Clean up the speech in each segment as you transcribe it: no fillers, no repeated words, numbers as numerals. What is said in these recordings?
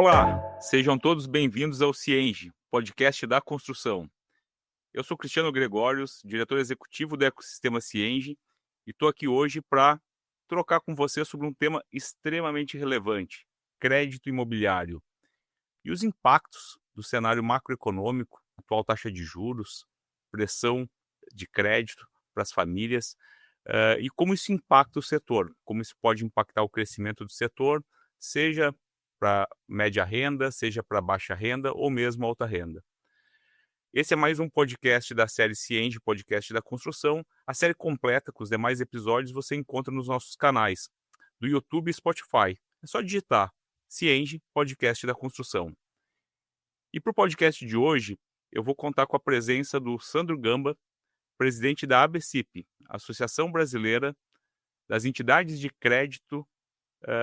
Olá, sejam todos bem-vindos ao Cienge, podcast da construção. Eu sou Cristiano Gregórios, diretor executivo do ecossistema Cienge, e estou aqui hoje para trocar com você sobre um tema extremamente relevante: crédito imobiliário e os impactos do cenário macroeconômico, atual taxa de juros, pressão de crédito para as famílias, e como isso impacta o setor, como isso pode impactar o crescimento do setor, seja para média renda, seja para baixa renda ou mesmo alta renda. Esse é mais um podcast da série Cienge, podcast da construção. A série completa com os demais episódios você encontra nos nossos canais do YouTube e Spotify. É só digitar Cienge, podcast da construção. E para o podcast de hoje, eu vou contar com a presença do Sandro Gamba, presidente da ABCIP, Associação Brasileira das Entidades de Crédito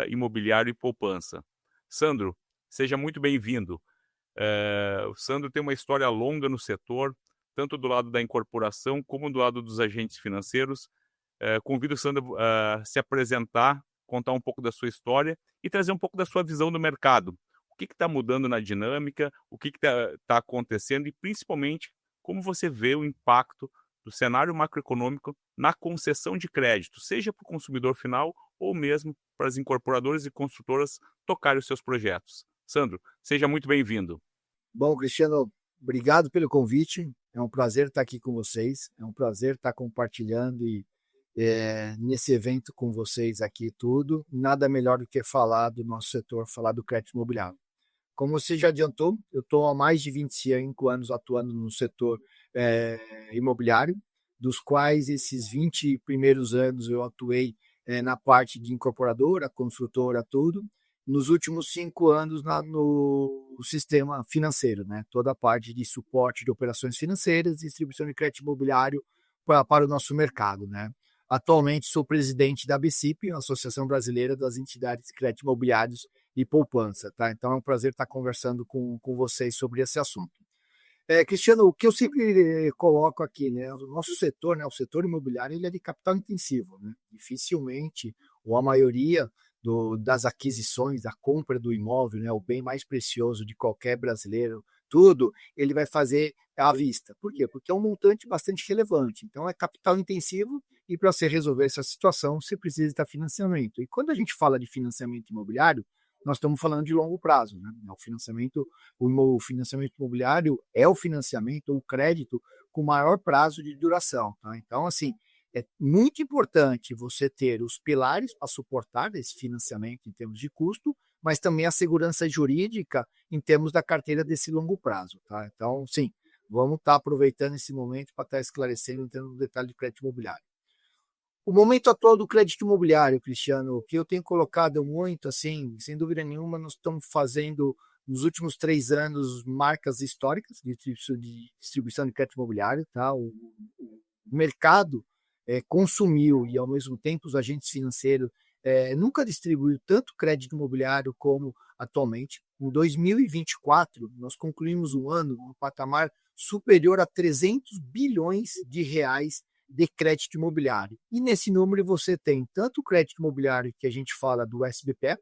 Imobiliário e Poupança. Sandro, seja muito bem-vindo. O Sandro tem uma história longa no setor, tanto do lado da incorporação como do lado dos agentes financeiros. Convido o Sandro a se apresentar, contar um pouco da sua história e trazer um pouco da sua visão do mercado. O que está mudando na dinâmica, o que está acontecendo e, principalmente, como você vê o impacto do cenário macroeconômico na concessão de crédito, seja para o consumidor final ou mesmo para as incorporadoras e construtoras tocarem os seus projetos. Sandro, seja muito bem-vindo. Bom, Cristiano, obrigado pelo convite. É um prazer estar aqui com vocês. É um prazer estar compartilhando nesse evento com vocês aqui tudo. Nada melhor do que falar do nosso setor, falar do crédito imobiliário. Como você já adiantou, eu estou há mais de 25 anos atuando no setor imobiliário, dos quais esses 20 primeiros anos eu atuei na parte de incorporadora, construtora, tudo. Nos últimos 5 anos no sistema financeiro, né? Toda a parte de suporte de operações financeiras, distribuição de crédito imobiliário para o nosso mercado, né? Atualmente sou presidente da ABCIP, Associação Brasileira das Entidades de Crédito Imobiliários e Poupança, tá? Então é um prazer estar conversando com vocês sobre esse assunto. Cristiano, o que eu sempre coloco aqui, né? O nosso setor, né? O setor imobiliário, ele é de capital intensivo, né? Dificilmente, ou a maioria das aquisições, da compra do imóvel, né? O bem mais precioso de qualquer brasileiro, tudo, ele vai fazer à vista. Por quê? Porque é um montante bastante relevante. Então, é capital intensivo e para você resolver essa situação, você precisa de financiamento. E quando a gente fala de financiamento imobiliário, nós estamos falando de longo prazo, né? O financiamento imobiliário é o financiamento, o crédito com maior prazo de duração, tá? Então, assim, é muito importante você ter os pilares para suportar esse financiamento em termos de custo, mas também a segurança jurídica em termos da carteira desse longo prazo, tá? Então, sim, vamos estar aproveitando esse momento para estar esclarecendo em termos do detalhe de crédito imobiliário. O momento atual do crédito imobiliário, Cristiano, que eu tenho colocado muito, assim, sem dúvida nenhuma, nós estamos fazendo, nos últimos 3 anos, marcas históricas de distribuição de crédito imobiliário. Tá? O mercado consumiu e, ao mesmo tempo, os agentes financeiros nunca distribuíram tanto crédito imobiliário como atualmente. Em 2024, nós concluímos um ano um patamar superior a 300 bilhões de reais de crédito imobiliário. E nesse número você tem tanto o crédito imobiliário que a gente fala do SBPE,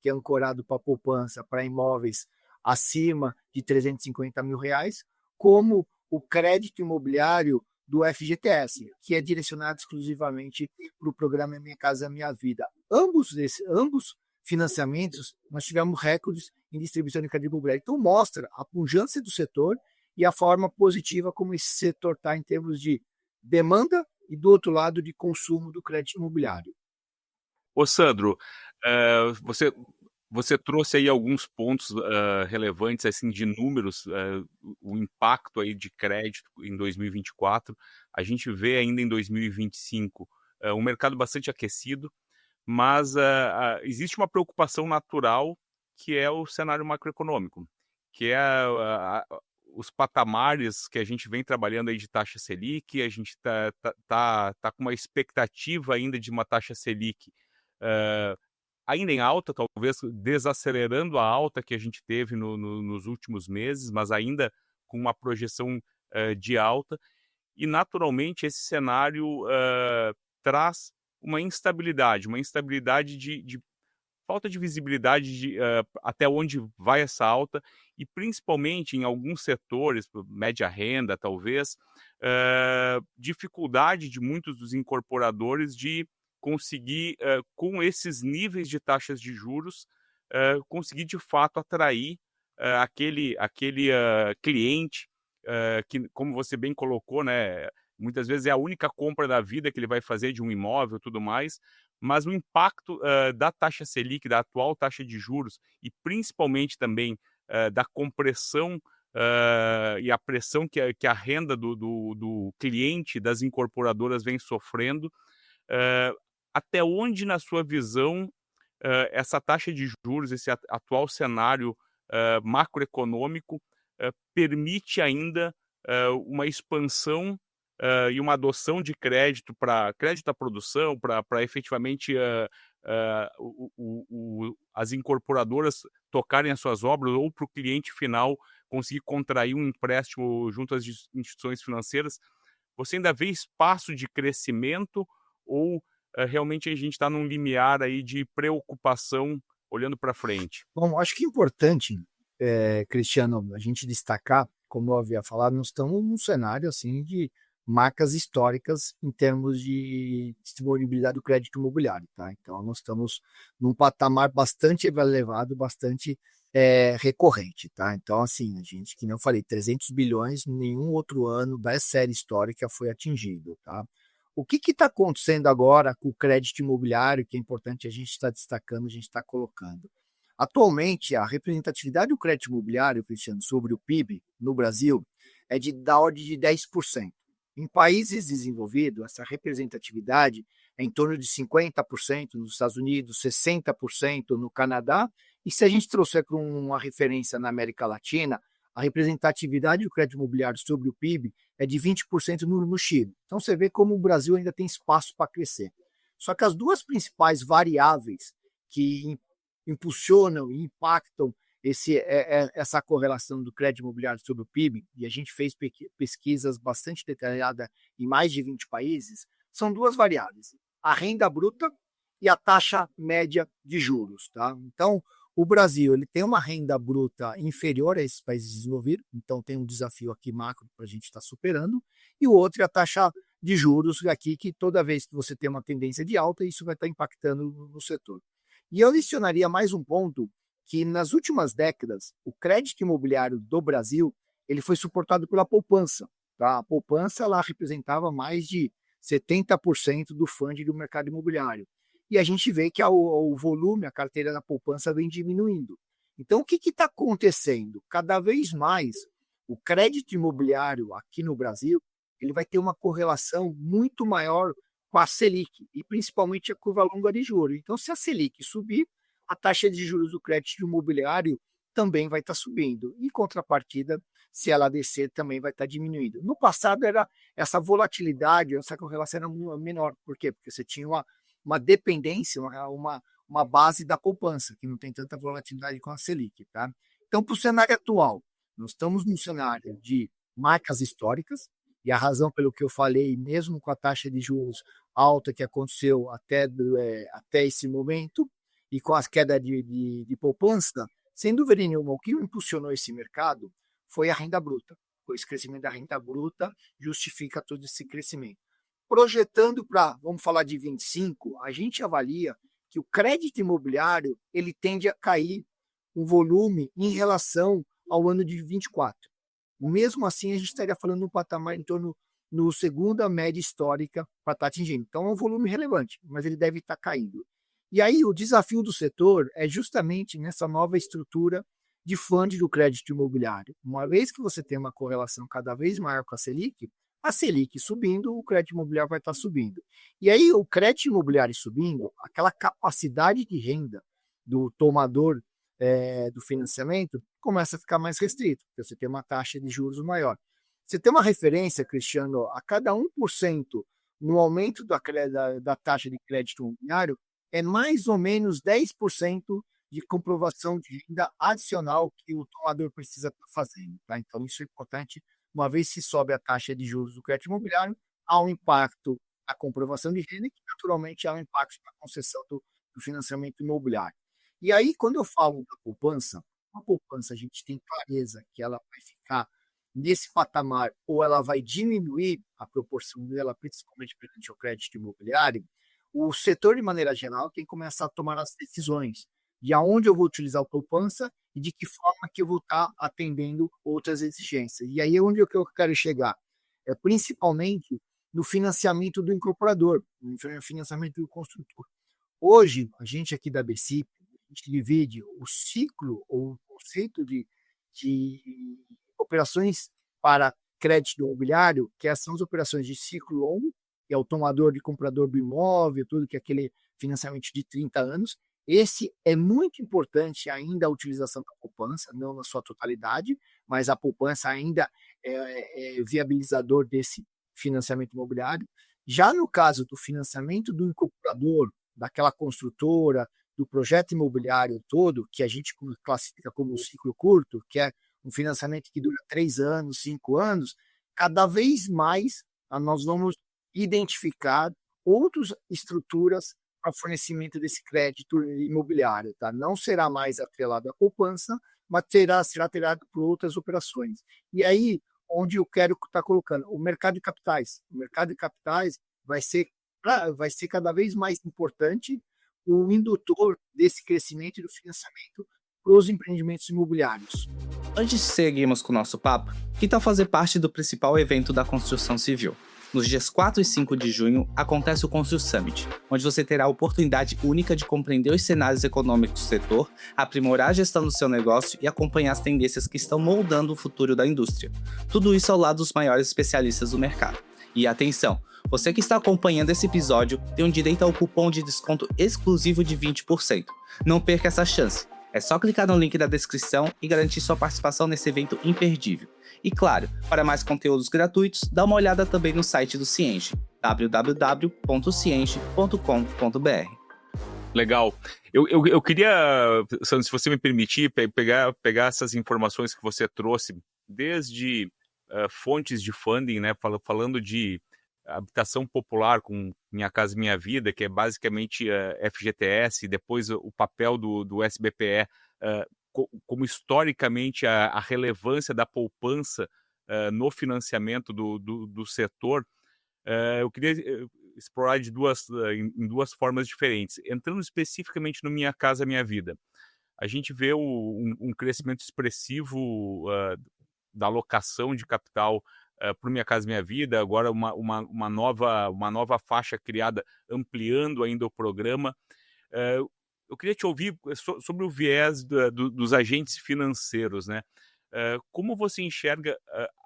que é ancorado para poupança para imóveis acima de 350 mil reais, como o crédito imobiliário do FGTS, que é direcionado exclusivamente para o programa Minha Casa Minha Vida. Ambos financiamentos, nós tivemos recordes em distribuição de crédito imobiliário. Então mostra a pujança do setor e a forma positiva como esse setor está em termos de demanda e, do outro lado, de consumo do crédito imobiliário. Ô Sandro, você trouxe aí alguns pontos relevantes assim, de números, o impacto aí de crédito em 2024. A gente vê ainda em 2025 um mercado bastante aquecido, mas existe uma preocupação natural que é o cenário macroeconômico, que é os patamares que a gente vem trabalhando aí de taxa Selic. A gente tá com uma expectativa ainda de uma taxa Selic ainda em alta, talvez desacelerando a alta que a gente teve nos últimos meses, mas ainda com uma projeção de alta. E, naturalmente, esse cenário traz uma instabilidade de falta de visibilidade de até onde vai essa alta e principalmente em alguns setores, média renda talvez, dificuldade de muitos dos incorporadores de conseguir, com esses níveis de taxas de juros, conseguir de fato atrair aquele cliente que, como você bem colocou, né, muitas vezes é a única compra da vida que ele vai fazer de um imóvel e tudo mais, mas o impacto da taxa Selic, da atual taxa de juros e principalmente também da compressão e a pressão que a renda do cliente das incorporadoras vem sofrendo, eh, até onde, na sua visão, essa taxa de juros, esse atual cenário macroeconômico, permite ainda uma expansão e uma adoção de crédito para crédito à produção, para efetivamente as incorporadoras tocarem as suas obras ou para o cliente final conseguir contrair um empréstimo junto às instituições financeiras. Você ainda vê espaço de crescimento ou realmente a gente está num limiar aí de preocupação olhando para frente? Bom, acho que é importante, Cristiano, a gente destacar, como eu havia falado, nós estamos num cenário assim de marcas históricas em termos de disponibilidade do crédito imobiliário, tá? Então, nós estamos num patamar bastante elevado, bastante recorrente, tá? Então, assim, a gente, que nem eu falei, 300 bilhões, nenhum outro ano da série histórica foi atingido, tá? O que está acontecendo agora com o crédito imobiliário, que é importante a gente estar destacando, a gente está colocando? Atualmente, a representatividade do crédito imobiliário, Cristiano, sobre o PIB no Brasil é da ordem de 10%. Em países desenvolvidos, essa representatividade é em torno de 50% nos Estados Unidos, 60% no Canadá, e se a gente trouxer para uma referência na América Latina, a representatividade do crédito imobiliário sobre o PIB é de 20% no Chile. Então você vê como o Brasil ainda tem espaço para crescer. Só que as duas principais variáveis que impulsionam e impactam essa correlação do crédito imobiliário sobre o PIB, e a gente fez pesquisas bastante detalhadas em mais de 20 países, são duas variáveis: a renda bruta e a taxa média de juros. Tá? Então, o Brasil ele tem uma renda bruta inferior a esses países desenvolvidos, então tem um desafio aqui macro para a gente estar superando, e o outro é a taxa de juros aqui, que toda vez que você tem uma tendência de alta, isso vai estar impactando no setor. E eu adicionaria mais um ponto, que nas últimas décadas, o crédito imobiliário do Brasil ele foi suportado pela poupança. Tá? A poupança ela representava mais de 70% do funding do mercado imobiliário. E a gente vê que o volume, a carteira da poupança vem diminuindo. Então, o que está acontecendo? Cada vez mais, o crédito imobiliário aqui no Brasil ele vai ter uma correlação muito maior com a Selic, e principalmente a curva longa de juros. Então, se a Selic subir, a taxa de juros do crédito imobiliário também vai estar subindo. Em contrapartida, se ela descer, também vai estar diminuindo. No passado, era essa volatilidade, essa correlação era menor. Por quê? Porque você tinha uma dependência, uma base da poupança, que não tem tanta volatilidade com a Selic. Tá? Então, para o cenário atual, nós estamos num cenário de marcas históricas, e a razão pelo que eu falei, mesmo com a taxa de juros alta que aconteceu até esse momento, e com a queda de poupança, sem dúvida nenhuma, o que impulsionou esse mercado foi a renda bruta. Esse crescimento da renda bruta justifica todo esse crescimento. Projetando para, vamos falar de 25, a gente avalia que o crédito imobiliário ele tende a cair um volume em relação ao ano de 24. Mesmo assim, a gente estaria falando no patamar em torno no segunda média histórica para estar atingindo. Então, é um volume relevante, mas ele deve estar caindo. E aí, o desafio do setor é justamente nessa nova estrutura de funding do crédito imobiliário. Uma vez que você tem uma correlação cada vez maior com a Selic subindo, o crédito imobiliário vai estar subindo. E aí, o crédito imobiliário subindo, aquela capacidade de renda do tomador do financiamento começa a ficar mais restrito, porque você tem uma taxa de juros maior. Você tem uma referência, Cristiano, a cada 1% no aumento da taxa de crédito imobiliário, é mais ou menos 10% de comprovação de renda adicional que o tomador precisa estar fazendo. Tá? Então, isso é importante. Uma vez que sobe a taxa de juros do crédito imobiliário, há um impacto na comprovação de renda e, naturalmente, há um impacto na concessão do financiamento imobiliário. E aí, quando eu falo da poupança, a poupança a gente tem clareza que ela vai ficar nesse patamar ou ela vai diminuir a proporção dela, principalmente perante o crédito imobiliário. O setor, de maneira geral, tem que começar a tomar as decisões de aonde eu vou utilizar a poupança e de que forma que eu vou estar atendendo outras exigências. E aí é onde eu quero chegar. É principalmente no financiamento do incorporador, no financiamento do construtor. Hoje, a gente aqui da BCIP, a gente divide o ciclo ou o conceito de operações para crédito imobiliário, que são as operações de ciclo longo, que é o tomador e comprador do imóvel, tudo que é aquele financiamento de 30 anos. Esse é muito importante ainda a utilização da poupança, não na sua totalidade, mas a poupança ainda é viabilizador desse financiamento imobiliário. Já no caso do financiamento do incorporador, daquela construtora, do projeto imobiliário todo, que a gente classifica como um ciclo curto, que é um financiamento que dura 3 anos, 5 anos, cada vez mais nós vamos identificar outras estruturas para fornecimento desse crédito imobiliário. Tá? Não será mais atrelado à poupança, mas será atrelado por outras operações. E aí, onde eu quero estar colocando? O mercado de capitais. O mercado de capitais vai ser cada vez mais importante o indutor desse crescimento e do financiamento para os empreendimentos imobiliários. Antes de seguirmos com o nosso papo, que tal fazer parte do principal evento da construção civil? Nos dias 4 e 5 de junho, acontece o Constru Summit, onde você terá a oportunidade única de compreender os cenários econômicos do setor, aprimorar a gestão do seu negócio e acompanhar as tendências que estão moldando o futuro da indústria. Tudo isso ao lado dos maiores especialistas do mercado. E atenção, você que está acompanhando esse episódio tem um direito ao cupom de desconto exclusivo de 20%. Não perca essa chance. É só clicar no link da descrição e garantir sua participação nesse evento imperdível. E claro, para mais conteúdos gratuitos, dá uma olhada também no site do Cienge, www.cienge.com.br. Legal. Eu queria, Sandro, se você me permitir, pegar essas informações que você trouxe, desde fontes de funding, né, falando de habitação popular com Minha Casa Minha Vida, que é basicamente FGTS, e depois o papel do SBPE, como historicamente a relevância da poupança no financiamento do setor. Eu queria explorar em duas formas diferentes. Entrando especificamente no Minha Casa Minha Vida, a gente vê um crescimento expressivo da alocação de capital para o Minha Casa Minha Vida, agora uma nova faixa criada, ampliando ainda o programa. Eu queria te ouvir sobre o viés dos agentes financeiros, né? Como você enxerga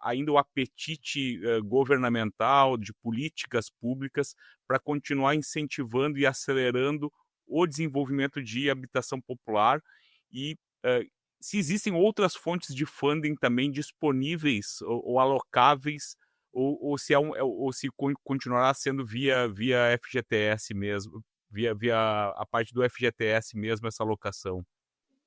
ainda o apetite governamental, de políticas públicas, para continuar incentivando e acelerando o desenvolvimento de habitação popular e se existem outras fontes de funding também disponíveis ou alocáveis, ou se continuará sendo via FGTS mesmo, via a parte do FGTS mesmo, essa alocação?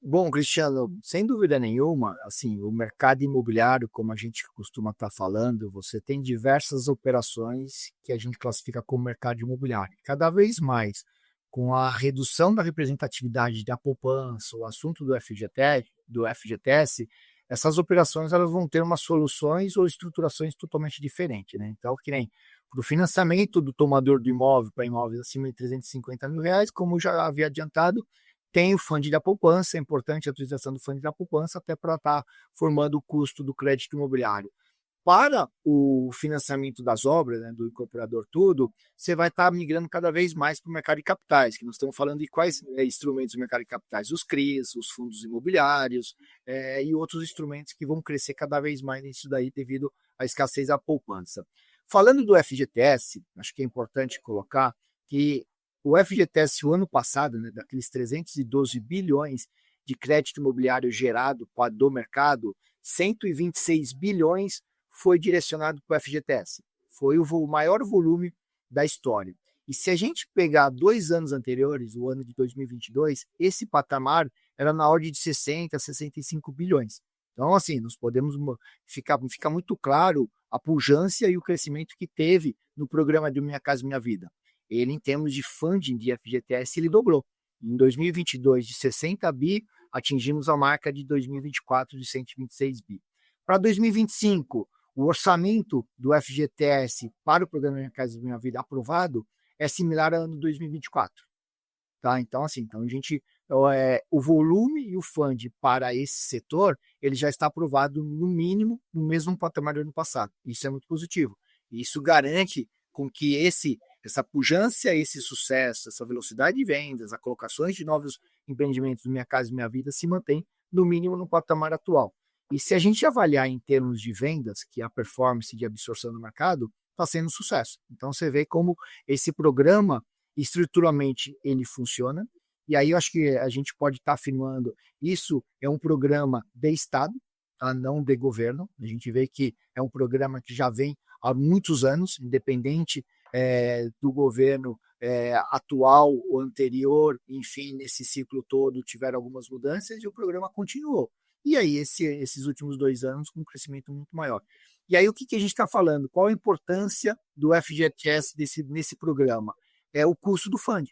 Bom, Cristiano, sem dúvida nenhuma, assim, o mercado imobiliário, como a gente costuma estar falando, você tem diversas operações que a gente classifica como mercado imobiliário. Cada vez mais, com a redução da representatividade da poupança, o assunto do FGTS, essas operações elas vão ter umas soluções ou estruturações totalmente diferentes, né? Então, que nem para o financiamento do tomador do imóvel para imóveis acima de R$350 mil, como já havia adiantado, tem o fundo da poupança, é importante a utilização do fundo da poupança até para estar formando o custo do crédito imobiliário. Para o financiamento das obras, né, do incorporador tudo, você vai estar migrando cada vez mais para o mercado de capitais, que nós estamos falando de quais instrumentos do mercado de capitais, os CRIs, os fundos imobiliários e outros instrumentos que vão crescer cada vez mais nisso daí devido à escassez da poupança. Falando do FGTS, acho que é importante colocar que o FGTS, o ano passado, né, daqueles 312 bilhões de crédito imobiliário gerado do mercado, 126 bilhões foi direcionado para o FGTS. Foi o maior volume da história. E se a gente pegar 2 anos anteriores, o ano de 2022, esse patamar era na ordem de 60, 65 bilhões. Então, assim, nós podemos ficar muito claro a pujança e o crescimento que teve no programa do Minha Casa Minha Vida. Ele, em termos de funding de FGTS, ele dobrou. Em 2022, de 60 bi, atingimos a marca de 2024 de 126 bi. Para 2025, o orçamento do FGTS para o programa Minha Casa Minha Vida aprovado é similar ao ano 2024. Tá? Então, assim, o volume e o fund para esse setor, ele já está aprovado no mínimo no mesmo patamar do ano passado. Isso é muito positivo. Isso garante com que essa pujança, esse sucesso, essa velocidade de vendas, a colocações de novos empreendimentos do Minha Casa Minha Vida se mantém no mínimo no patamar atual. E se a gente avaliar em termos de vendas, que é a performance de absorção do mercado, está sendo um sucesso. Então você vê como esse programa, estruturalmente, ele funciona. E aí eu acho que a gente pode estar afirmando, isso é um programa de Estado, tá? Não de governo. A gente vê que é um programa que já vem há muitos anos, independente do governo atual ou anterior, enfim, nesse ciclo todo tiveram algumas mudanças e o programa continuou. E aí, esses últimos 2 anos, com um crescimento muito maior. E aí, o que a gente está falando? Qual a importância do FGTS nesse programa? É o custo do fundo.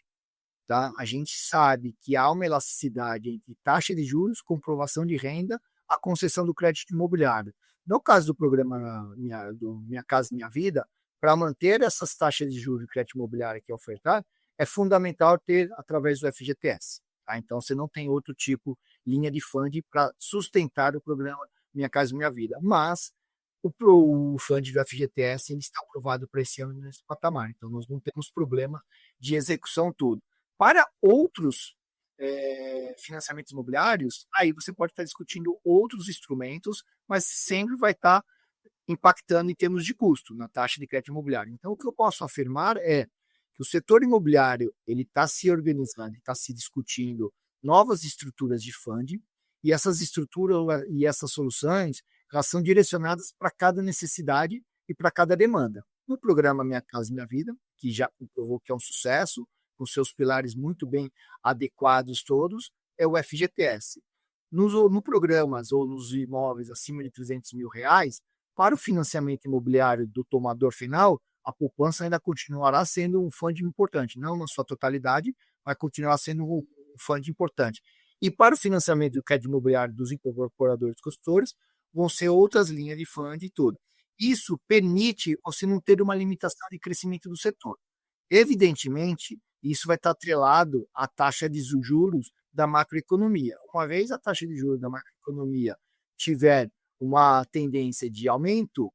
Tá? A gente sabe que há uma elasticidade entre taxa de juros, comprovação de renda, a concessão do crédito imobiliário. No caso do programa Minha Casa Minha Vida, para manter essas taxas de juros de crédito imobiliário que é ofertado, é fundamental ter através do FGTS. Tá? Então, você não tem outro tipo, linha de fundo para sustentar o programa Minha Casa Minha Vida. Mas o fundo do FGTS ele está aprovado para esse ano nesse patamar. Então, nós não temos problema de execução tudo. Para outros financiamentos imobiliários, aí você pode estar discutindo outros instrumentos, mas sempre vai estar impactando em termos de custo na taxa de crédito imobiliário. Então, o que eu posso afirmar é que o setor imobiliário ele está se organizando, está se discutindo novas estruturas de funding, e essas estruturas e essas soluções elas são direcionadas para cada necessidade e para cada demanda. No programa Minha Casa Minha Vida, que já provou que é um sucesso, com seus pilares muito bem adequados todos, é o FGTS. No programas ou nos imóveis acima de R$300.000, para o financiamento imobiliário do tomador final, a poupança ainda continuará sendo um fundo importante, não na sua totalidade, mas continuará sendo um fundo importante. E para o financiamento do crédito imobiliário dos incorporadores consultores, vão ser outras linhas de fundo e tudo. Isso permite você não ter uma limitação de crescimento do setor. Evidentemente, isso vai estar atrelado à taxa de juros da macroeconomia. Uma vez a taxa de juros da macroeconomia tiver uma tendência de aumento,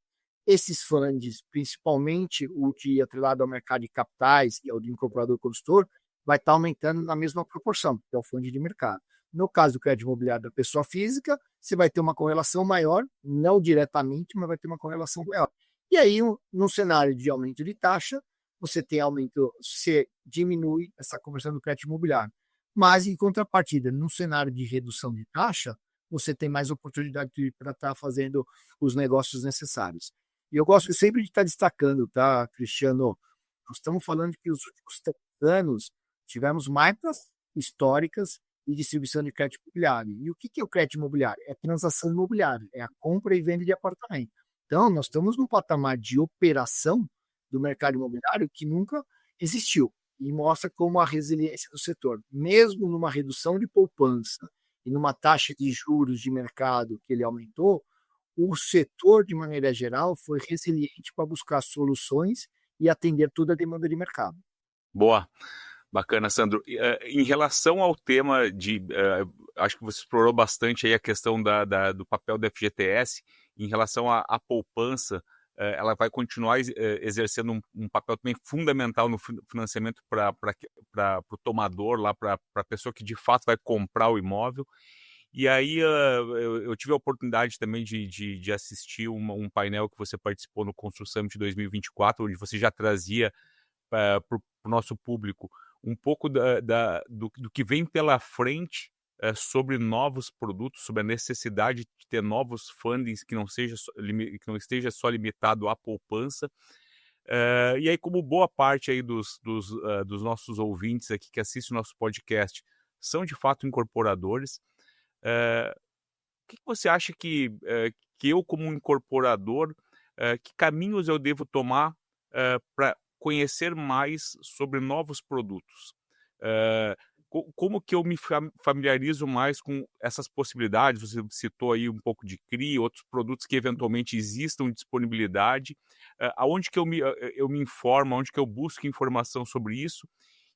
esses fundos, principalmente o que é atrelado ao mercado de capitais e ao do incorporador consultor, vai estar aumentando na mesma proporção, que é o fundo de mercado. No caso do crédito imobiliário da pessoa física, você vai ter uma correlação maior, não diretamente, mas vai ter uma correlação maior. E aí, no cenário de aumento de taxa, você tem aumento, você diminui essa conversão do crédito imobiliário. Mas, em contrapartida, no cenário de redução de taxa, você tem mais oportunidade para estar fazendo os negócios necessários. E eu gosto sempre de estar destacando, tá, Cristiano? Nós estamos falando que os últimos 3 anos tivemos marcas históricas de distribuição de crédito imobiliário. E o que é o crédito imobiliário? É transação imobiliária, é a compra e venda de apartamento. Então, nós estamos num patamar de operação do mercado imobiliário que nunca existiu e mostra como a resiliência do setor, mesmo numa redução de poupança e numa taxa de juros de mercado que ele aumentou, o setor, de maneira geral, foi resiliente para buscar soluções e atender toda a demanda de mercado. Boa, bacana, Sandro. Em relação ao tema acho que você explorou bastante aí a questão do papel do FGTS, em relação à poupança, ela vai continuar exercendo um papel também fundamental no financiamento para o tomador, lá para a pessoa que de fato vai comprar o imóvel. E aí eu tive a oportunidade também de assistir um painel que você participou no Construção Summit 2024, onde você já trazia para o nosso público um pouco do que vem pela frente sobre novos produtos, sobre a necessidade de ter novos fundings que não esteja só limitado à poupança. E aí, como boa parte aí dos nossos ouvintes aqui que assistem o nosso podcast são de fato incorporadores, o que você acha que eu, como um incorporador, que caminhos eu devo tomar para conhecer mais sobre novos produtos? como que eu me familiarizo mais com essas possibilidades? Você citou aí um pouco de CRI, outros produtos que eventualmente existam em disponibilidade. Aonde que eu me informo, aonde que eu busco informação sobre isso?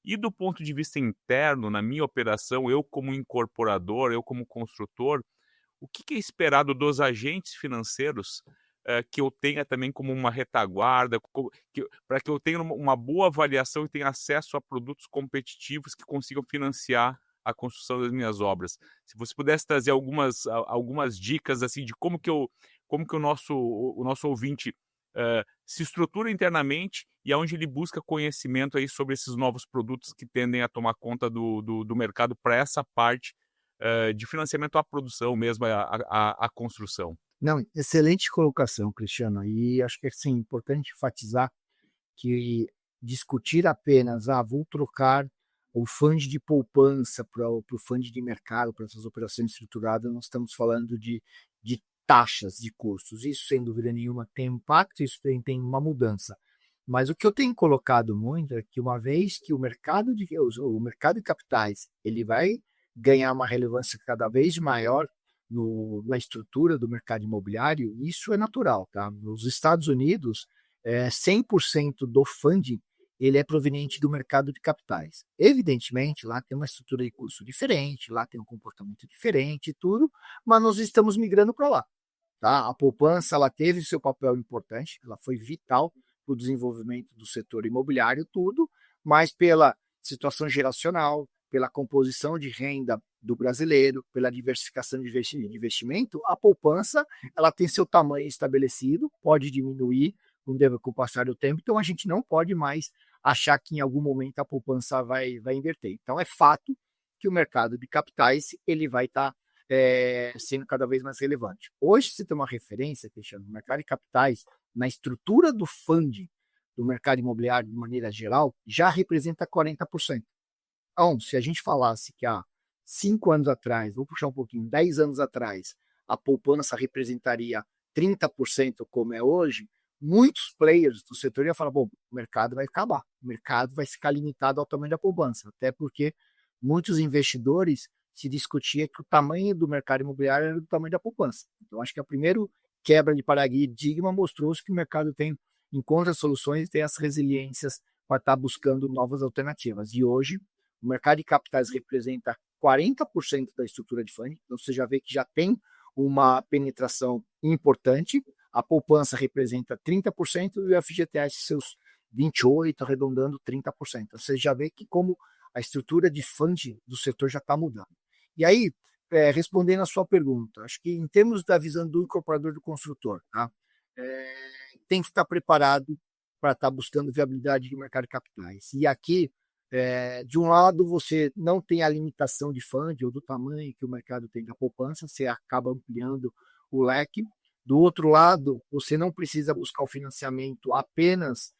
E do ponto de vista interno, na minha operação, eu como incorporador, eu como construtor, o que é esperado dos agentes financeiros, que eu tenha também como uma retaguarda, para que eu tenha uma boa avaliação e tenha acesso a produtos competitivos que consigam financiar a construção das minhas obras? Se você pudesse trazer algumas dicas assim de como que o nosso ouvinte se estrutura internamente e aonde ele busca conhecimento aí sobre esses novos produtos que tendem a tomar conta do mercado para essa parte de financiamento à produção mesmo, à construção. Não, excelente colocação, Cristiano. E acho que assim, é importante enfatizar que discutir apenas, vou trocar o fundo de poupança para o fundo de mercado, para essas operações estruturadas, nós estamos falando de taxas de custos. Isso, sem dúvida nenhuma, tem impacto, isso tem uma mudança. Mas o que eu tenho colocado muito é que uma vez que o mercado de capitais ele vai ganhar uma relevância cada vez maior na estrutura do mercado imobiliário, isso é natural. Tá? Nos Estados Unidos, 100% do funding ele é proveniente do mercado de capitais. Evidentemente, lá tem uma estrutura de custo diferente, lá tem um comportamento diferente e tudo, mas nós estamos migrando para lá. Tá? A poupança ela teve seu papel importante, ela foi vital para o desenvolvimento do setor imobiliário, tudo, mas pela situação geracional, pela composição de renda do brasileiro, pela diversificação de investimento, a poupança ela tem seu tamanho estabelecido, pode diminuir com o passar do tempo, então a gente não pode mais achar que em algum momento a poupança vai inverter. Então é fato que o mercado de capitais ele vai estar sendo cada vez mais relevante. Hoje, se tem uma referência, Cristiano, no mercado de capitais, na estrutura do funding do mercado imobiliário de maneira geral, já representa 40%. Então, se a gente falasse que há 5 anos atrás, vou puxar um pouquinho, 10 anos atrás, a poupança representaria 30% como é hoje, muitos players do setor iam falar, bom, o mercado vai acabar, o mercado vai ficar limitado ao tamanho da poupança, até porque muitos investidores se discutia que o tamanho do mercado imobiliário era do tamanho da poupança. Então, acho que a primeira quebra de paradigma mostrou-se que o mercado encontra soluções e tem as resiliências para estar buscando novas alternativas. E hoje, o mercado de capitais representa 40% da estrutura de funding, então você já vê que já tem uma penetração importante, a poupança representa 30% e o FGTS seus 28%, arredondando 30%. Você já vê que como a estrutura de funding do setor já está mudando. E aí, respondendo a sua pergunta, acho que em termos da visão do incorporador do construtor, tá? Tem que estar preparado para estar buscando viabilidade de mercado de capitais. E aqui, de um lado, você não tem a limitação de funding ou do tamanho que o mercado tem da poupança, você acaba ampliando o leque. Do outro lado, você não precisa buscar o financiamento apenas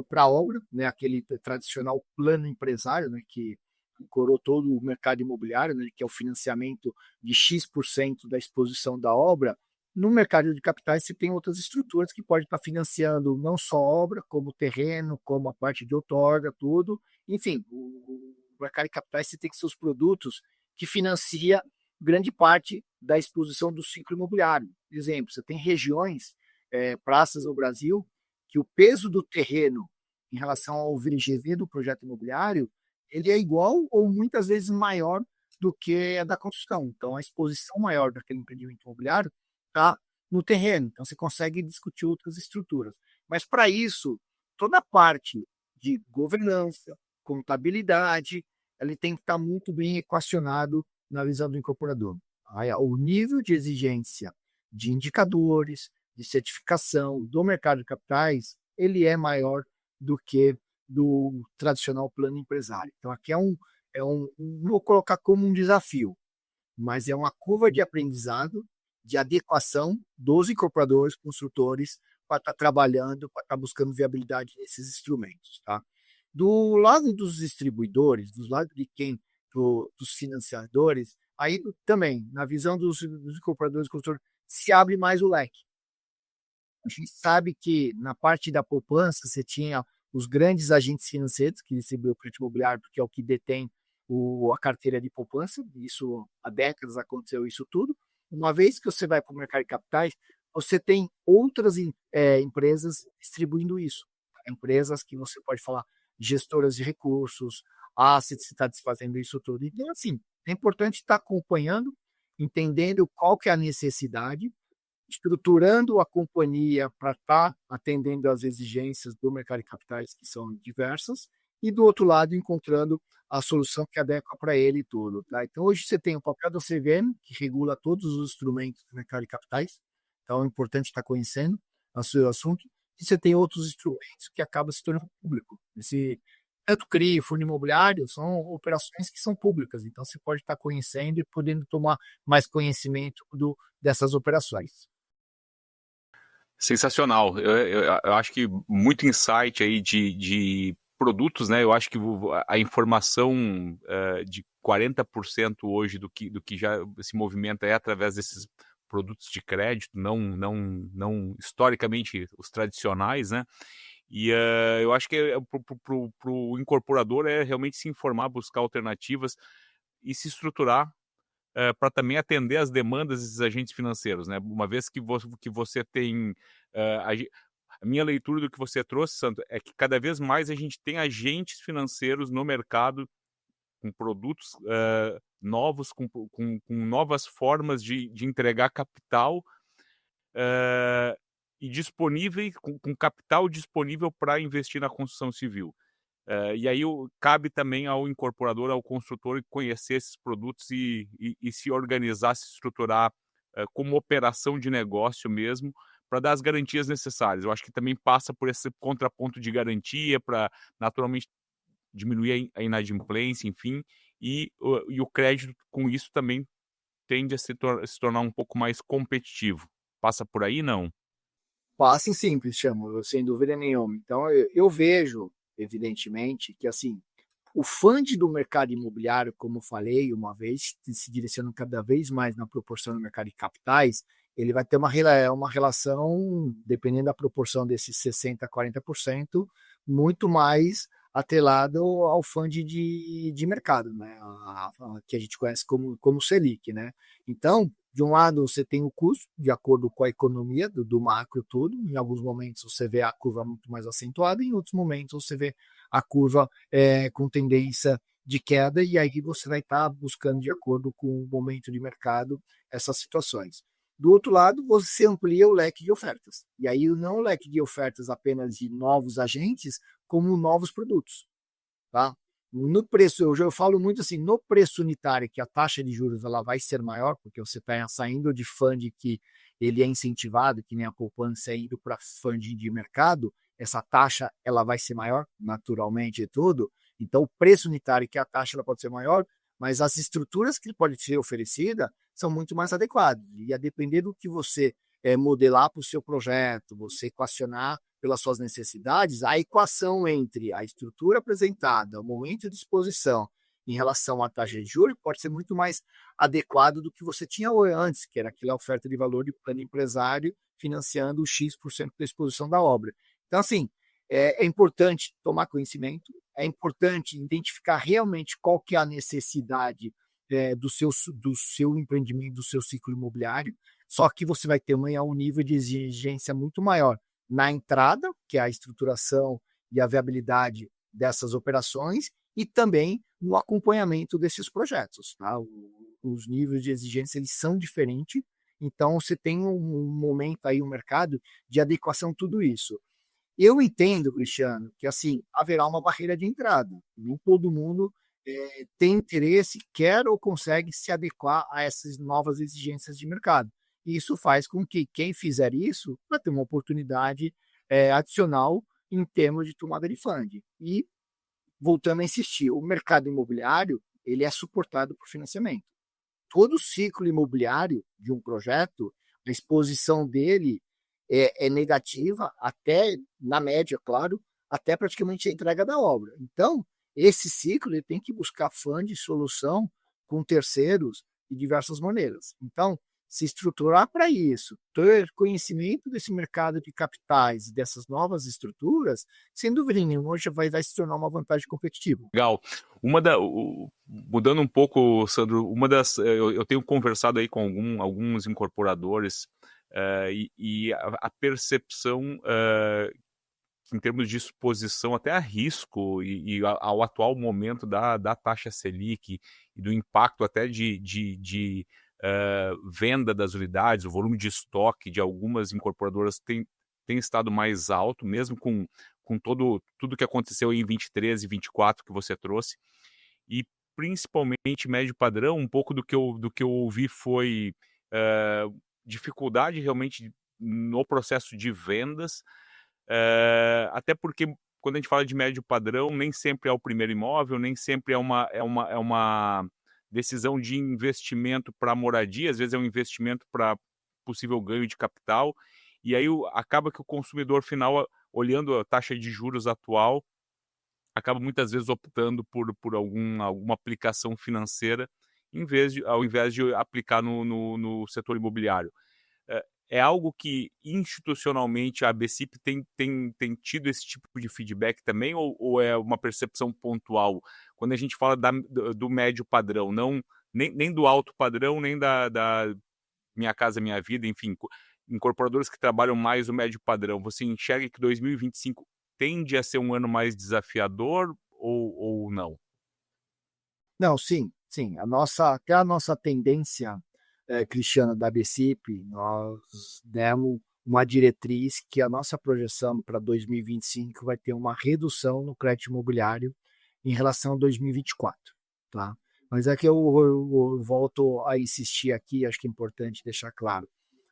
para a obra, né? Aquele tradicional plano empresário, né? Que ancorou todo o mercado imobiliário, né? Que é o financiamento de X% da exposição da obra. No mercado de capitais, você tem outras estruturas que podem estar financiando não só obra, como terreno, como a parte de outorga, tudo. Enfim, o mercado de capitais você tem seus produtos que financia grande parte da exposição do ciclo imobiliário. Por exemplo, você tem regiões, praças no Brasil, que o peso do terreno em relação ao VGV do projeto imobiliário, ele é igual ou muitas vezes maior do que a da construção. Então, a exposição maior daquele empreendimento imobiliário está no terreno. Então, você consegue discutir outras estruturas. Mas, para isso, toda a parte de governança, contabilidade, ele tem que estar muito bem equacionado na visão do incorporador. O nível de exigência de indicadores, de certificação do mercado de capitais, ele é maior do que do tradicional plano empresário. Então, aqui vou colocar como um desafio, mas é uma curva de aprendizado, de adequação dos incorporadores, construtores, para estar trabalhando, para estar buscando viabilidade nesses instrumentos. Tá? Do lado dos distribuidores, do lado de dos financiadores, aí também, na visão dos incorporadores, construtores, se abre mais o leque. A gente sabe que na parte da poupança você tinha os grandes agentes financeiros que distribuem o crédito imobiliário, porque é o que detém a carteira de poupança. Isso há décadas aconteceu isso tudo. Uma vez que você vai para o mercado de capitais, você tem outras empresas distribuindo isso. Empresas que você pode falar gestoras de recursos, assets, está desfazendo isso tudo. Então, assim, é importante estar acompanhando, entendendo qual que é a necessidade, estruturando a companhia para estar atendendo às exigências do mercado de capitais, que são diversas, e do outro lado, encontrando a solução que adequa para ele e tudo. Tá? Então, hoje você tem o papel da CVM, que regula todos os instrumentos do mercado de capitais, então é importante estar conhecendo o seu assunto, e você tem outros instrumentos que acabam se tornando público. Tanto CRI, fundo imobiliário, são operações que são públicas, então você pode estar conhecendo e podendo tomar mais conhecimento dessas operações. Sensacional. Eu acho que muito insight aí de produtos, né? Eu acho que a informação de 40% hoje do que já se movimenta é através desses produtos de crédito, não historicamente os tradicionais, né? E eu acho que para o incorporador é realmente se informar, buscar alternativas e se estruturar para também atender às demandas desses agentes financeiros, né? Uma vez que você tem a minha leitura do que você trouxe, Santo, é que cada vez mais a gente tem agentes financeiros no mercado com produtos novos, com novas formas de entregar capital e disponível, com capital disponível para investir na construção civil. E aí cabe também ao incorporador, ao construtor, conhecer esses produtos e se organizar, se estruturar como operação de negócio mesmo, para dar as garantias necessárias. Eu acho que também passa por esse contraponto de garantia, para naturalmente diminuir a inadimplência, enfim, e o crédito com isso também tende a se tornar um pouco mais competitivo. Passa por aí, não? Passa sim, Cristiano, sem dúvida nenhuma. Então, eu vejo, evidentemente, que assim, o fund do mercado imobiliário, como eu falei uma vez, se direcionando cada vez mais na proporção do mercado de capitais, ele vai ter uma relação, dependendo da proporção desses 60% a 40%, muito mais atrelado ao fund de mercado, né? Que a gente conhece como Selic, né? Então, de um lado, você tem o custo, de acordo com a economia do macro todo. Em alguns momentos você vê a curva muito mais acentuada, em outros momentos você vê a curva com tendência de queda, e aí você vai estar buscando, de acordo com o momento de mercado, essas situações. Do outro lado, você amplia o leque de ofertas. E aí não o leque de ofertas apenas de novos agentes, como novos produtos. Tá? No preço, eu falo muito assim, no preço unitário, que a taxa de juros ela vai ser maior, porque você está saindo de fund que ele é incentivado, que nem a poupança, indo para fund de mercado, essa taxa ela vai ser maior, naturalmente e tudo. Então, o preço unitário, que a taxa ela pode ser maior, mas as estruturas que pode ser oferecida são muito mais adequadas. E a depender do que você modelar para o seu projeto, você equacionar pelas suas necessidades, a equação entre a estrutura apresentada, o momento de exposição em relação à taxa de juros pode ser muito mais adequado do que você tinha antes, que era aquela oferta de valor de plano empresário financiando o X% da exposição da obra. Então, assim, é importante tomar conhecimento, é importante identificar realmente qual que é a necessidade do seu empreendimento, do seu ciclo imobiliário, só que você vai ter um nível de exigência muito maior na entrada, que é a estruturação e a viabilidade dessas operações, e também no acompanhamento desses projetos. Tá? Os níveis de exigência eles são diferentes, então você tem um momento aí, um mercado de adequação a tudo isso. Eu entendo, Cristiano, que assim haverá uma barreira de entrada. Nem todo mundo tem interesse, quer ou consegue se adequar a essas novas exigências de mercado. E isso faz com que quem fizer isso vai ter uma oportunidade adicional em termos de tomada de fund. E, voltando a insistir, o mercado imobiliário ele é suportado por financiamento. Todo ciclo imobiliário de um projeto, a exposição dele é negativa, até, na média, claro, até praticamente a entrega da obra. Então, esse ciclo ele tem que buscar fund e solução com terceiros de diversas maneiras. Então, se estruturar para isso, ter conhecimento desse mercado de capitais e dessas novas estruturas, sem dúvida nenhuma, hoje vai se tornar uma vantagem competitiva. Legal. Mudando um pouco, Sandro, eu tenho conversado aí com alguns incorporadores e a percepção em termos de exposição até a risco e ao atual momento da taxa Selic e do impacto até de venda das unidades, o volume de estoque de algumas incorporadoras tem estado mais alto, mesmo com tudo que aconteceu em 23 e 24 que você trouxe, e principalmente médio padrão, um pouco do que eu ouvi foi dificuldade realmente no processo de vendas, até porque quando a gente fala de médio padrão, nem sempre é o primeiro imóvel, nem sempre é uma decisão de investimento para moradia, às vezes é um investimento para possível ganho de capital, e aí acaba que o consumidor final, olhando a taxa de juros atual, acaba muitas vezes optando por alguma aplicação financeira ao invés de aplicar no setor imobiliário. É algo que institucionalmente a ABCIP tem tido esse tipo de feedback também, ou é uma percepção pontual? Quando a gente fala do médio padrão, nem do alto padrão, nem da Minha Casa Minha Vida, enfim, incorporadores que trabalham mais o médio padrão, você enxerga que 2025 tende a ser um ano mais desafiador ou não? Não, sim. Até a nossa tendência, Cristiano, da ABCIP, nós demos uma diretriz que a nossa projeção para 2025 vai ter uma redução no crédito imobiliário em relação a 2024, tá? Mas é que eu volto a insistir aqui, acho que é importante deixar claro.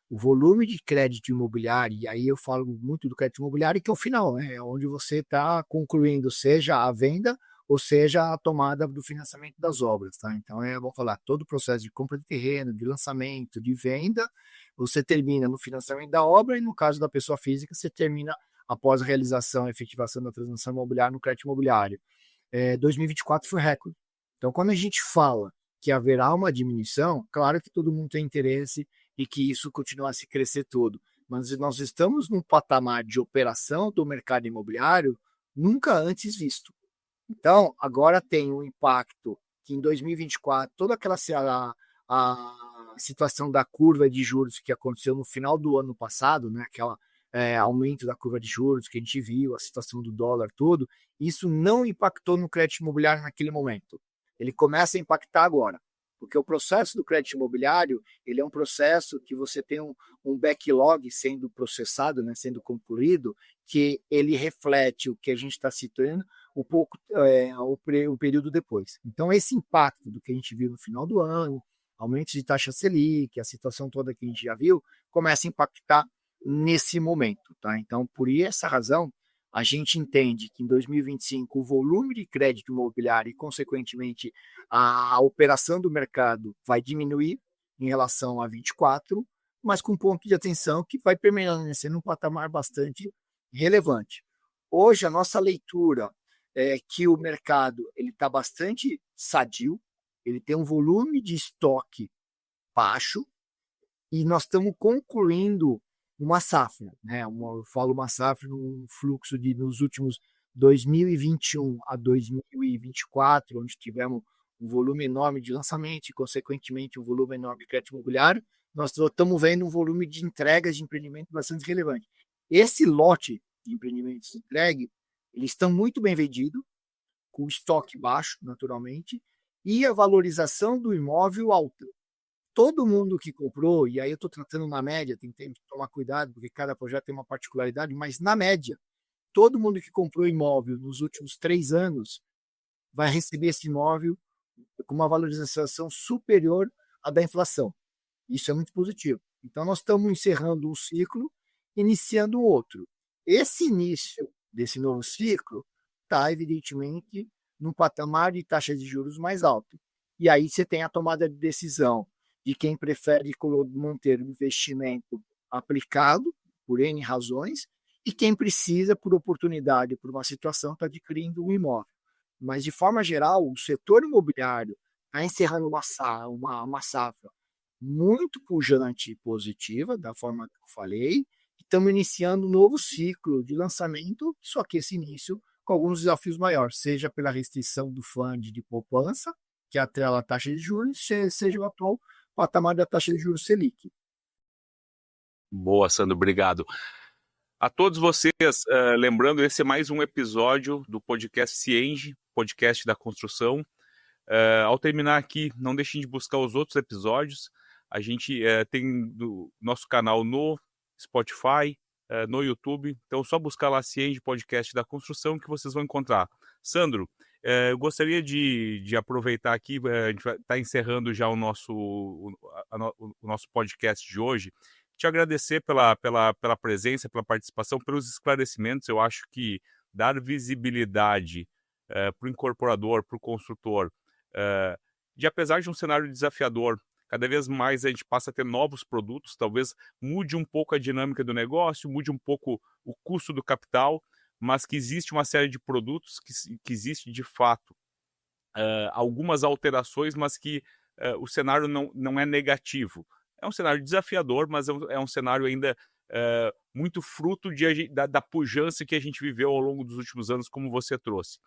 O volume de crédito imobiliário, e aí eu falo muito do crédito imobiliário, que é o final, né? É onde você está concluindo, seja a venda ou seja a tomada do financiamento das obras, tá? Então, vamos falar, todo o processo de compra de terreno, de lançamento, de venda, você termina no financiamento da obra e no caso da pessoa física, você termina após a realização e efetivação da transação imobiliária no crédito imobiliário. 2024 foi recorde. Então, quando a gente fala que haverá uma diminuição, claro que todo mundo tem interesse e que isso continuasse a crescer tudo, mas nós estamos num patamar de operação do mercado imobiliário nunca antes visto. Então, agora tem um impacto que em 2024, toda aquela a situação da curva de juros que aconteceu no final do ano passado, né, aquela aumento da curva de juros que a gente viu, a situação do dólar, tudo, isso não impactou no crédito imobiliário naquele momento. Ele começa a impactar agora, porque o processo do crédito imobiliário, ele é um processo que você tem um backlog sendo processado, né, sendo concluído, que ele reflete o que a gente está citando um pouco o período depois. Então, esse impacto do que a gente viu no final do ano, aumento de taxa Selic, a situação toda que a gente já viu, começa a impactar nesse momento, tá? Então, por essa razão, a gente entende que em 2025 o volume de crédito imobiliário e, consequentemente, a operação do mercado vai diminuir em relação a 24, mas com ponto de atenção que vai permanecer num patamar bastante relevante. Hoje, a nossa leitura é que o mercado está bastante sadio, ele tem um volume de estoque baixo e nós estamos concluindo uma safra, né? Eu falo uma safra no fluxo nos últimos 2021 a 2024, onde tivemos um volume enorme de lançamento e, consequentemente, um volume enorme de crédito imobiliário, nós estamos vendo um volume de entregas de empreendimento bastante relevante. Esse lote de empreendimentos entregue, eles estão muito bem vendidos, com estoque baixo, naturalmente, e a valorização do imóvel alta. Todo mundo que comprou, e aí eu estou tratando na média, tem que tomar cuidado, porque cada projeto tem uma particularidade, mas na média, todo mundo que comprou imóvel nos últimos 3 anos vai receber esse imóvel com uma valorização superior à da inflação. Isso é muito positivo. Então, nós estamos encerrando um ciclo, iniciando outro. Esse início desse novo ciclo está, evidentemente, num patamar de taxa de juros mais alto. E aí você tem a tomada de decisão de quem prefere manter o investimento aplicado, por N razões, e quem precisa, por oportunidade, por uma situação, está adquirindo um imóvel. Mas, de forma geral, o setor imobiliário está encerrando uma safra muito pujante e positiva, da forma que eu falei, e estamos iniciando um novo ciclo de lançamento, só que esse início com alguns desafios maiores, seja pela restrição do fund de poupança, que atrela a taxa de juros, seja o atual patamar da taxa de juros Selic. Boa, Sandro, obrigado. A todos vocês, lembrando, esse é mais um episódio do podcast Cienge, podcast da construção. Ao terminar aqui, não deixem de buscar os outros episódios. A gente tem do nosso canal no Spotify, no YouTube. Então, só buscar lá Cienge, podcast da construção, que vocês vão encontrar. Sandro, eu gostaria de aproveitar aqui, a gente vai estar encerrando já o nosso podcast de hoje, te agradecer pela presença, pela participação, pelos esclarecimentos. Eu acho que dar visibilidade para o incorporador, para o construtor, apesar de um cenário desafiador, cada vez mais a gente passa a ter novos produtos, talvez mude um pouco a dinâmica do negócio, mude um pouco o custo do capital, mas que existe uma série de produtos que existe de fato algumas alterações, mas que o cenário não é negativo. É um cenário desafiador, mas é um cenário ainda muito fruto da pujança que a gente viveu ao longo dos últimos anos, como você trouxe.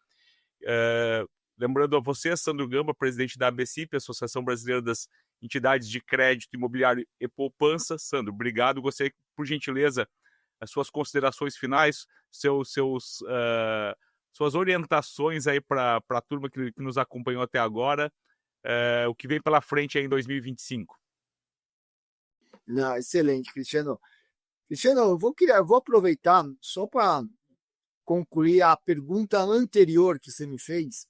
Lembrando a você, Sandro Gamba, presidente da ABCIP, Associação Brasileira das Entidades de Crédito Imobiliário e Poupança. Sandro, obrigado. Gostaria, por gentileza, as suas considerações finais, suas orientações aí para a turma que nos acompanhou até agora, o que vem pela frente aí em 2025. Não, excelente, Cristiano. Cristiano, eu vou aproveitar só para concluir a pergunta anterior que você me fez.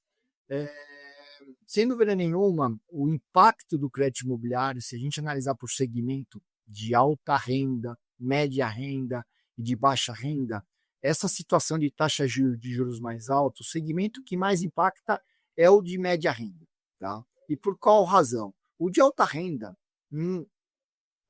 Sem dúvida nenhuma, o impacto do crédito imobiliário, se a gente analisar por segmento de alta renda, média renda e de baixa renda, essa situação de taxa de juros mais alta, o segmento que mais impacta é o de média renda. Tá? E por qual razão? O de alta renda,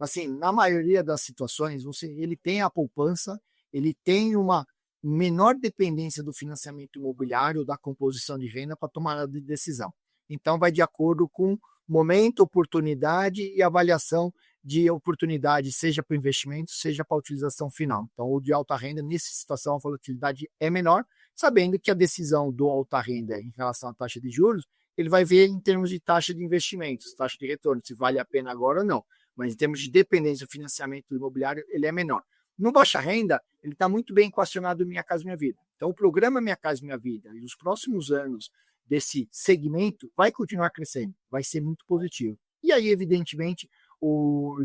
assim, na maioria das situações, ele tem a poupança, ele tem uma menor dependência do financiamento imobiliário, da composição de renda para tomar de decisão. Então, vai de acordo com momento, oportunidade e avaliação de oportunidade, seja para o investimento, seja para a utilização final. Então, o de alta renda, nessa situação, a volatilidade é menor, sabendo que a decisão do alta renda em relação à taxa de juros, ele vai ver em termos de taxa de investimentos, taxa de retorno, se vale a pena agora ou não. Mas em termos de dependência do financiamento imobiliário, ele é menor. No baixa renda, ele está muito bem equacionado Minha Casa Minha Vida. Então, o programa Minha Casa Minha Vida e os próximos anos desse segmento vai continuar crescendo, vai ser muito positivo. E aí, evidentemente, o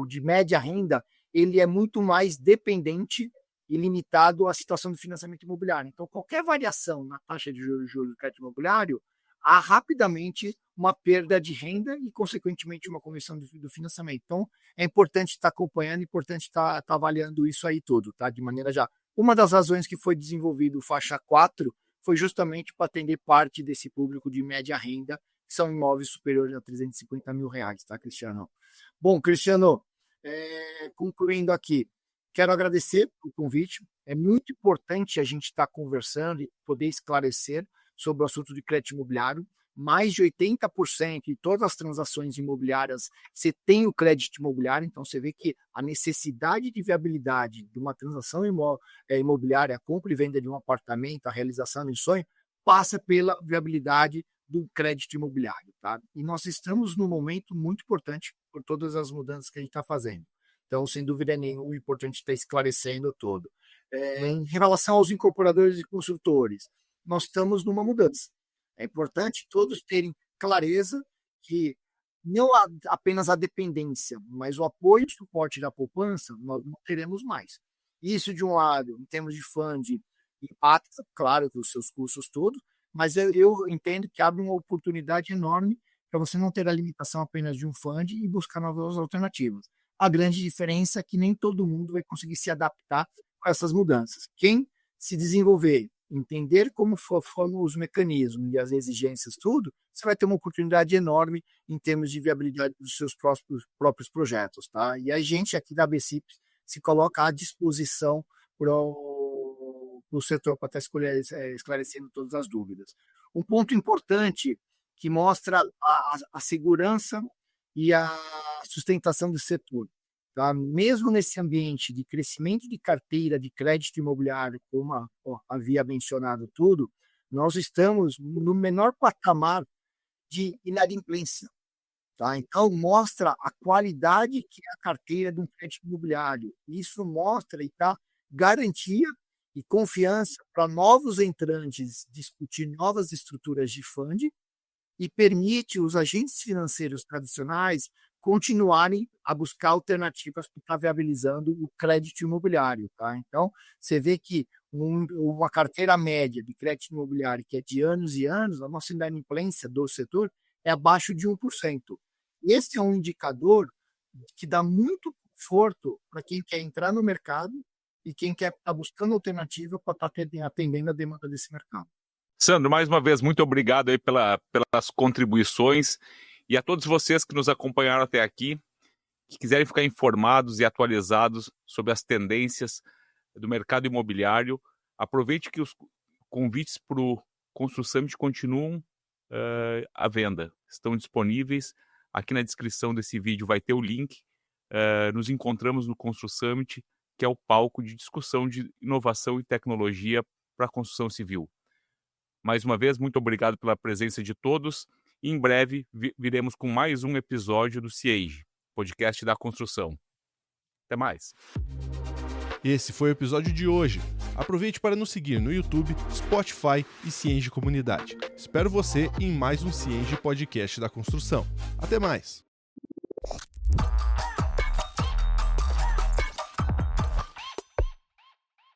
de média renda, ele é muito mais dependente e limitado à situação do financiamento imobiliário. Então, qualquer variação na taxa de juros do crédito imobiliário, há rapidamente uma perda de renda e, consequentemente, uma conversão do financiamento. Então, é importante estar acompanhando, é importante estar avaliando isso aí tudo, tá? De maneira já. Uma das razões que foi desenvolvido o Faixa 4 foi justamente para atender parte desse público de média renda, que são imóveis superiores a R$350 mil, tá, Cristiano? Bom, Cristiano, concluindo aqui, quero agradecer o convite. É muito importante a gente estar conversando e poder esclarecer sobre o assunto de crédito imobiliário. Mais de 80% de todas as transações imobiliárias, você tem o crédito imobiliário, então você vê que a necessidade de viabilidade de uma transação imobiliária, a compra e venda de um apartamento, a realização de um sonho, passa pela viabilidade do crédito imobiliário. Tá? E nós estamos num momento muito importante por todas as mudanças que a gente está fazendo. Então, sem dúvida nenhuma, o importante está esclarecendo todo. Em relação aos incorporadores e construtores, nós estamos numa mudança. É importante todos terem clareza que não apenas a dependência, mas o apoio e suporte da poupança, nós não teremos mais. Isso, de um lado, em termos de fund, impacta, claro, os seus custos todos, mas eu entendo que abre uma oportunidade enorme para você não ter a limitação apenas de um fund e buscar novas alternativas. A grande diferença é que nem todo mundo vai conseguir se adaptar com essas mudanças. Quem se desenvolver, entender como formam os mecanismos e as exigências, tudo, você vai ter uma oportunidade enorme em termos de viabilidade dos seus próprios projetos. Tá? E a gente aqui da ABCIP se coloca à disposição para o setor para estar esclarecendo todas as dúvidas. Um ponto importante que mostra a segurança e a sustentação do setor. Tá? Mesmo nesse ambiente de crescimento de carteira de crédito imobiliário, como havia mencionado tudo, nós estamos no menor patamar de inadimplência. Tá? Então, mostra a qualidade que é a carteira de um crédito imobiliário. Isso mostra e dá garantia e confiança para novos entrantes discutir novas estruturas de fundo e permite os agentes financeiros tradicionais continuarem a buscar alternativas para estar viabilizando o crédito imobiliário. Tá? Então, você vê que uma carteira média de crédito imobiliário que é de anos e anos, a nossa inadimplência do setor é abaixo de 1%. Esse é um indicador que dá muito conforto para quem quer entrar no mercado e quem quer estar buscando alternativa para estar atendendo a demanda desse mercado. Sandro, mais uma vez, muito obrigado aí pelas contribuições e a todos vocês que nos acompanharam até aqui, que quiserem ficar informados e atualizados sobre as tendências do mercado imobiliário, aproveite que os convites para o Constru Summit continuam à venda, estão disponíveis. Aqui na descrição desse vídeo vai ter o link. Nos encontramos no Constru Summit, que é o palco de discussão de inovação e tecnologia para a construção civil. Mais uma vez, muito obrigado pela presença de todos. E em breve viremos com mais um episódio do CIENGE, podcast da construção. Até mais. Esse foi o episódio de hoje. Aproveite para nos seguir no YouTube, Spotify e CIENGE Comunidade. Espero você em mais um CIENGE Podcast da Construção. Até mais!